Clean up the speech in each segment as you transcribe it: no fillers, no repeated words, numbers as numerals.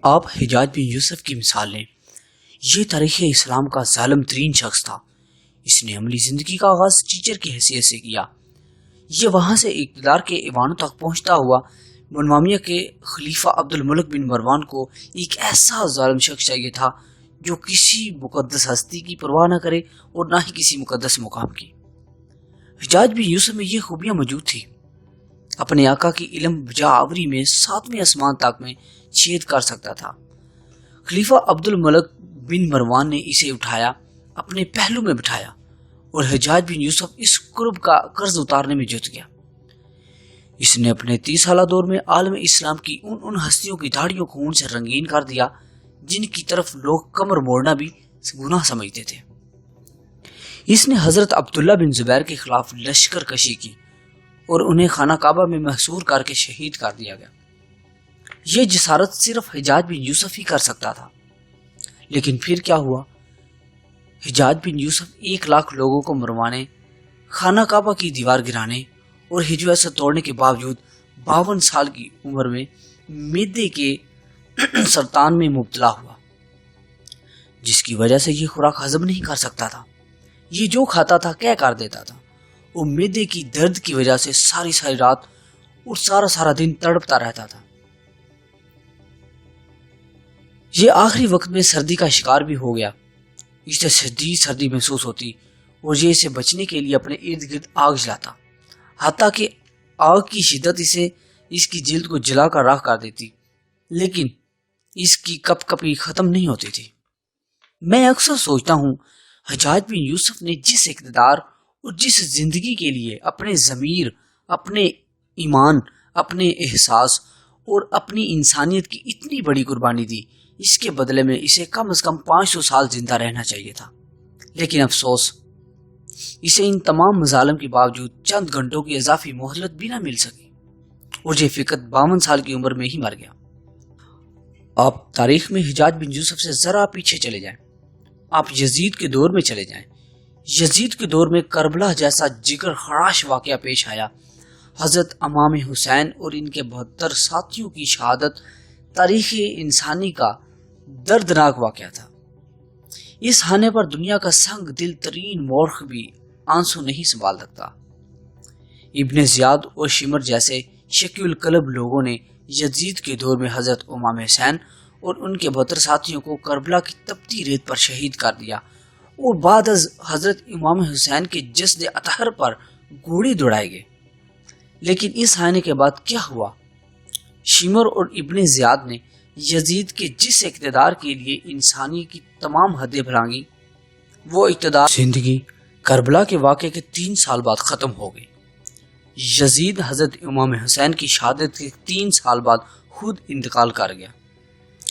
آپ حجاج بن یوسف کی مثال لیں۔ یہ تاریخ اسلام کا ظالم ترین شخص تھا۔ اس نے عملی زندگی کا آغاز ٹیچر کی حیثیت سے کیا۔ یہ وہاں سے اقتدار کے ایوانوں تک پہنچتا ہوا بنو امیہ کے خلیفہ عبد الملک بن مروان کو ایک ایسا ظالم شخص چاہیے تھا جو کسی مقدس ہستی کی پرواہ نہ کرے اور نہ ہی کسی مقدس مقام کی۔ حجاج بن یوسف میں یہ خوبیاں موجود تھی۔ اپنے آقا کی علم بجا آوری میں 7ویں آسمان تک میں چھید کر سکتا تھا۔ خلیفہ عبد الملک بن مروان نے اسے اٹھایا، اپنے پہلو میں بٹھایا اور حجاج بن یوسف اس قرب کا قرض اتارنے میں جت گیا۔ اس نے اپنے 30 سالہ دور میں عالم اسلام کی ان ہستیوں کی داڑھیوں کو خون سے رنگین کر دیا جن کی طرف لوگ کمر موڑنا بھی گناہ سمجھتے تھے۔ اس نے حضرت عبداللہ بن زبیر کے خلاف لشکر کشی کی اور انہیں خانہ کعبہ میں محصور کر کے شہید کر دیا گیا۔ یہ جسارت صرف حجاج بن یوسف ہی کر سکتا تھا۔ لیکن پھر کیا ہوا؟ حجاج بن یوسف 1 لاکھ لوگوں کو مروانے، خانہ کعبہ کی دیوار گرانے اور حجر اسود توڑنے کے باوجود 52 سال کی عمر میں معدے کے سرطان میں مبتلا ہوا، جس کی وجہ سے یہ خوراک ہضم نہیں کر سکتا تھا۔ یہ جو کھاتا تھا کہہ کر دیتا تھا۔ وہ معدے کی درد کی وجہ سے ساری رات اور سارا دن تڑپتا رہتا تھا۔ یہ آخری وقت میں سردی کا شکار بھی ہو گیا۔ اسے شدید سردی محسوس ہوتی اور یہ اسے بچنے کے لیے اپنے ارد گرد آگ جلاتا، حتیٰ کہ آگ کی شدت اس کی جلد کو جلا کر راکھ کر دیتی، لیکن اس کی کپ کپی ختم نہیں ہوتی تھی۔ میں اکثر سوچتا ہوں حجاج بن یوسف نے جس اقتدار اور جس زندگی کے لیے اپنے ضمیر، اپنے ایمان، اپنے احساس اور اپنی انسانیت کی اتنی بڑی قربانی دی، اس کے بدلے میں اسے کم از کم 500 سال زندہ رہنا چاہیے تھا۔ لیکن افسوس، اسے ان تمام مظالم کے باوجود چند گھنٹوں کی اضافی مہلت بھی نہ مل سکی اور یہ فقط 52 سال کی عمر میں ہی مر گیا۔ آپ تاریخ میں حجاج بن یوسف سے ذرا پیچھے چلے جائیں، آپ یزید کے دور میں چلے جائیں۔ یزید کے دور میں کربلا جیسا جگر خراش واقعہ پیش آیا۔ حضرت امام حسین اور ان کے 72 ساتھیوں کی شہادت تاریخ انسانی کا دردناک واقعہ تھا۔ اس ہانے پر دنیا کا سنگ دل ترین مورخ بھی آنسو نہیں سنبھال سکتا۔ ابن زیاد اور شمر جیسے شکی القلب لوگوں نے یزید کے دور میں حضرت امام حسین اور ان کے 72 ساتھیوں کو کربلا کی تپتی ریت پر شہید کر دیا اور بعد از حضرت امام حسین کے جسد اطہر پر گھوڑے دوڑائے گئے۔ لیکن اس ہانے کے بعد کیا ہوا؟ شمر اور ابن زیاد نے یزید کے جس اقتدار کے لیے انسانی کی تمام حدیں بھلانگی، وہ اقتدار زندگی کربلا کے واقعے کے 3 سال بعد ختم ہو گئی۔ یزید حضرت امام حسین کی شہادت کے 3 سال بعد خود انتقال کر گیا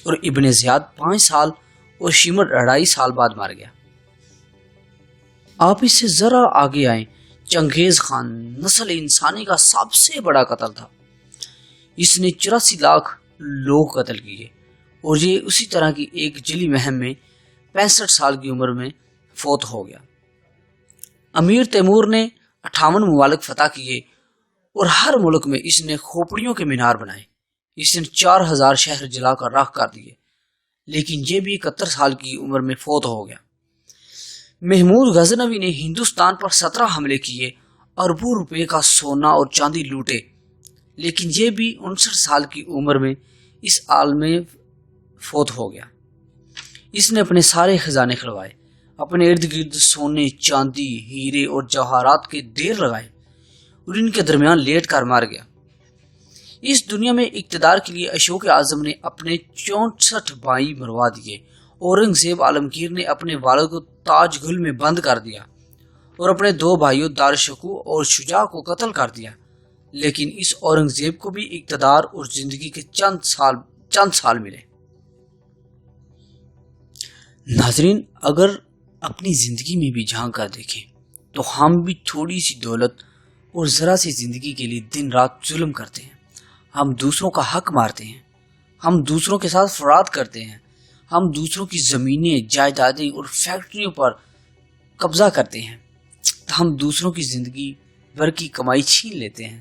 اور ابن زیاد 5 سال اور شمر 2.5 سال بعد مر گیا۔ آپ اس سے ذرا آگے آئیں، چنگیز خان نسل انسانی کا سب سے بڑا قتل تھا۔ اس نے 84 لاکھ لوگ قتل کیے اور یہ اسی طرح کی ایک جلی مہم میں 65 سال کی عمر میں فوت ہو گیا۔ امیر تیمور نے 58 ممالک فتح کیے اور ہر ملک میں اس نے کھوپڑیوں کے مینار بنائے۔ اس نے 4000 شہر جلا کر راکھ کر دیے، لیکن یہ بھی 71 سال کی عمر میں فوت ہو گیا۔ محمود غزنوی نے ہندوستان پر 17 حملے کیے، اربوں روپے کا سونا اور چاندی لوٹے، لیکن یہ بھی 59 سال کی عمر میں اس عالم میں فوت ہو گیا۔ اس نے اپنے سارے خزانے کھلوائے، اپنے ارد گرد سونے، چاندی، ہیرے اور جواہرات کے ڈھیر لگائے اور ان کے درمیان لیٹ کر مر گیا۔ اس دنیا میں اقتدار کے لیے اشوک اعظم نے اپنے 64 بھائی مروا دیے، اورنگزیب عالمگیر نے اپنے والد کو تاج گل میں بند کر دیا اور اپنے 2 بھائیوں دارشکو اور شجاع کو قتل کر دیا، لیکن اس اورنگزیب کو بھی اقتدار اور زندگی کے چند سال ملے۔ ناظرین، اگر اپنی زندگی میں بھی جھانک کر دیکھیں تو ہم بھی تھوڑی سی دولت اور ذرا سی زندگی کے لیے دن رات ظلم کرتے ہیں۔ ہم دوسروں کا حق مارتے ہیں، ہم دوسروں کے ساتھ فراد کرتے ہیں، ہم دوسروں کی زمینیں، جائیدادیں اور فیکٹریوں پر قبضہ کرتے ہیں، ہم دوسروں کی زندگی بھر کی کمائی چھین لیتے ہیں،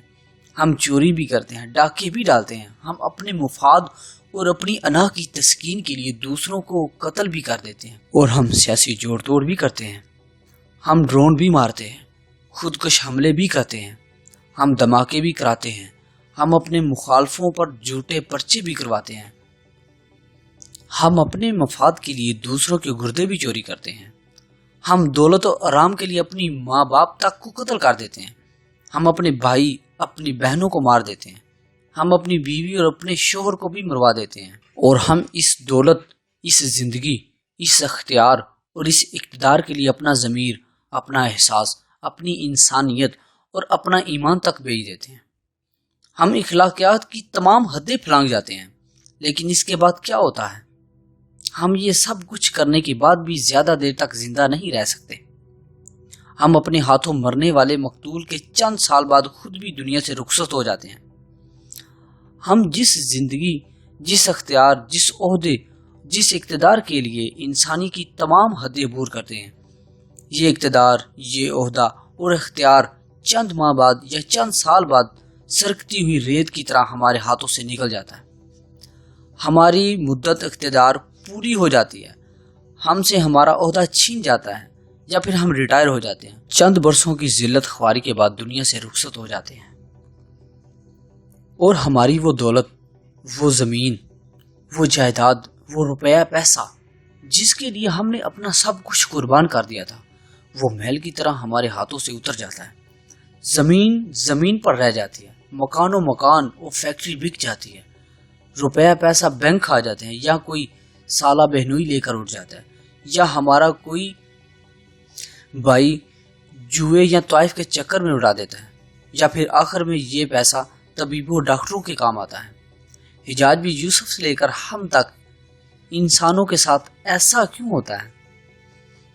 ہم چوری بھی کرتے ہیں، ڈاکے بھی ڈالتے ہیں، ہم اپنے مفاد اور اپنی انا کی تسکین کے لیے دوسروں کو قتل بھی کر دیتے ہیں، اور ہم سیاسی جوڑ توڑ بھی کرتے ہیں، ہم ڈرون بھی مارتے ہیں، خودکش حملے بھی کرتے ہیں، ہم دھماکے بھی کراتے ہیں، ہم اپنے مخالفوں پر جھوٹے پرچے بھی کرواتے ہیں، ہم اپنے مفاد کے لیے دوسروں کے گردے بھی چوری کرتے ہیں، ہم دولت و آرام کے لیے اپنی ماں باپ تک کو قتل کر دیتے ہیں، ہم اپنے بھائی اپنی بہنوں کو مار دیتے ہیں، ہم اپنی بیوی اور اپنے شوہر کو بھی مروا دیتے ہیں، اور ہم اس دولت، اس زندگی، اس اختیار اور اس اقتدار کے لیے اپنا ضمیر، اپنا احساس، اپنی انسانیت اور اپنا ایمان تک بیچ دیتے ہیں۔ ہم اخلاقیات کی تمام حدیں پھلانگ جاتے ہیں، لیکن اس کے بعد کیا ہوتا ہے؟ ہم یہ سب کچھ کرنے کے بعد بھی زیادہ دیر تک زندہ نہیں رہ سکتے۔ ہم اپنے ہاتھوں مرنے والے مقتول کے چند سال بعد خود بھی دنیا سے رخصت ہو جاتے ہیں۔ ہم جس زندگی، جس اختیار، جس عہدے، جس اقتدار کے لیے انسانی کی تمام حدیں عبور کرتے ہیں، یہ اقتدار، یہ عہدہ اور اختیار چند ماہ بعد یا چند سال بعد سرکتی ہوئی ریت کی طرح ہمارے ہاتھوں سے نکل جاتا ہے۔ ہماری مدت اقتدار پوری ہو جاتی ہے، ہم سے ہمارا عہدہ چھین جاتا ہے، یا پھر ہم ریٹائر ہو جاتے ہیں، چند برسوں کی ذلت خواری کے بعد دنیا سے رخصت ہو جاتے ہیں، اور ہماری وہ دولت، وہ زمین، وہ جائیداد، وہ روپیہ پیسہ جس کے لیے ہم نے اپنا سب کچھ قربان کر دیا تھا، وہ محل کی طرح ہمارے ہاتھوں سے اتر جاتا ہے۔ زمین زمین پر رہ جاتی ہے، مکان و مکان اور فیکٹری بک جاتی ہے، روپیہ پیسہ بینک آ جاتے ہیں، یا کوئی سالہ بہنوئی لے کر اٹھ جاتا ہے، یا ہمارا کوئی بھائی جوئے یا طائف کے چکر میں اڑا دیتا ہے، یا پھر آخر میں یہ پیسہ طبیبوں ڈاکٹروں کے کام آتا ہے۔ حجاج بھی یوسف سے لے کر ہم تک انسانوں کے ساتھ ایسا کیوں ہوتا ہے؟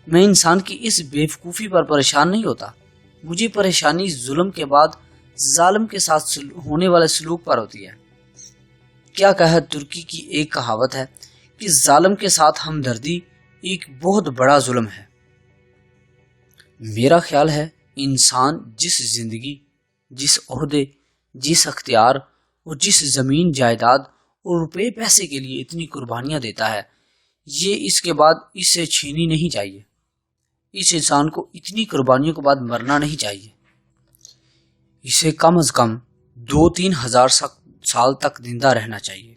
میں انسان کی اس بیوقوفی پر پریشان نہیں ہوتا، مجھے پریشانی ظلم کے بعد ظالم کے ساتھ ہونے والے سلوک پر ہوتی ہے۔ کیا کہا ترکی کی ایک کہاوت ہے کہ ظالم کے ساتھ ہمدردی ایک بہت بڑا ظلم ہے۔ میرا خیال ہے انسان جس زندگی، جس عہدے، جس اختیار اور جس زمین جائیداد اور روپے پیسے کے لیے اتنی قربانیاں دیتا ہے، یہ اس کے بعد اس سے چھینی نہیں چاہیے۔ اس انسان کو اتنی قربانیوں کے بعد مرنا نہیں چاہیے۔ اسے کم از کم 2-3 ہزار سال تک زندہ رہنا چاہیے،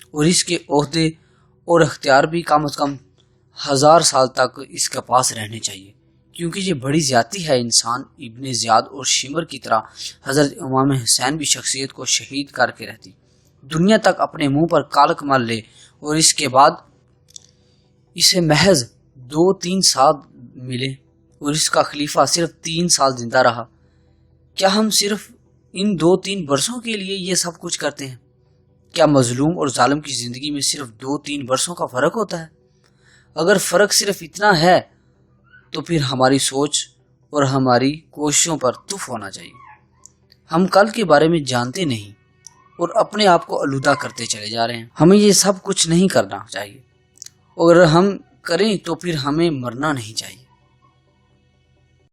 اور اس کے عہدے اور اختیار بھی کم از کم 1000 سال تک اس کے پاس رہنے چاہیے، کیونکہ یہ بڑی زیادتی ہے۔ انسان ابن زیاد اور شمر کی طرح حضرت امام حسین بھی شخصیت کو شہید کر کے رہتی، دنیا تک اپنے منہ پر کالک مل لے، اور اس کے بعد اسے محض 2-3 سال ملے اور اس کا خلیفہ صرف 3 سال زندہ رہا۔ کیا ہم صرف ان 2-3 برسوں کے لیے یہ سب کچھ کرتے ہیں؟ کیا مظلوم اور ظالم کی زندگی میں صرف 2-3 برسوں کا فرق ہوتا ہے؟ اگر فرق صرف اتنا ہے تو پھر ہماری سوچ اور ہماری کوششوں پر تف ہونا چاہیے۔ ہم کل کے بارے میں جانتے نہیں اور اپنے آپ کو آلودہ کرتے چلے جا رہے ہیں۔ ہمیں یہ سب کچھ نہیں کرنا چاہیے، اور اگر ہم کریں تو پھر ہمیں مرنا نہیں چاہیے۔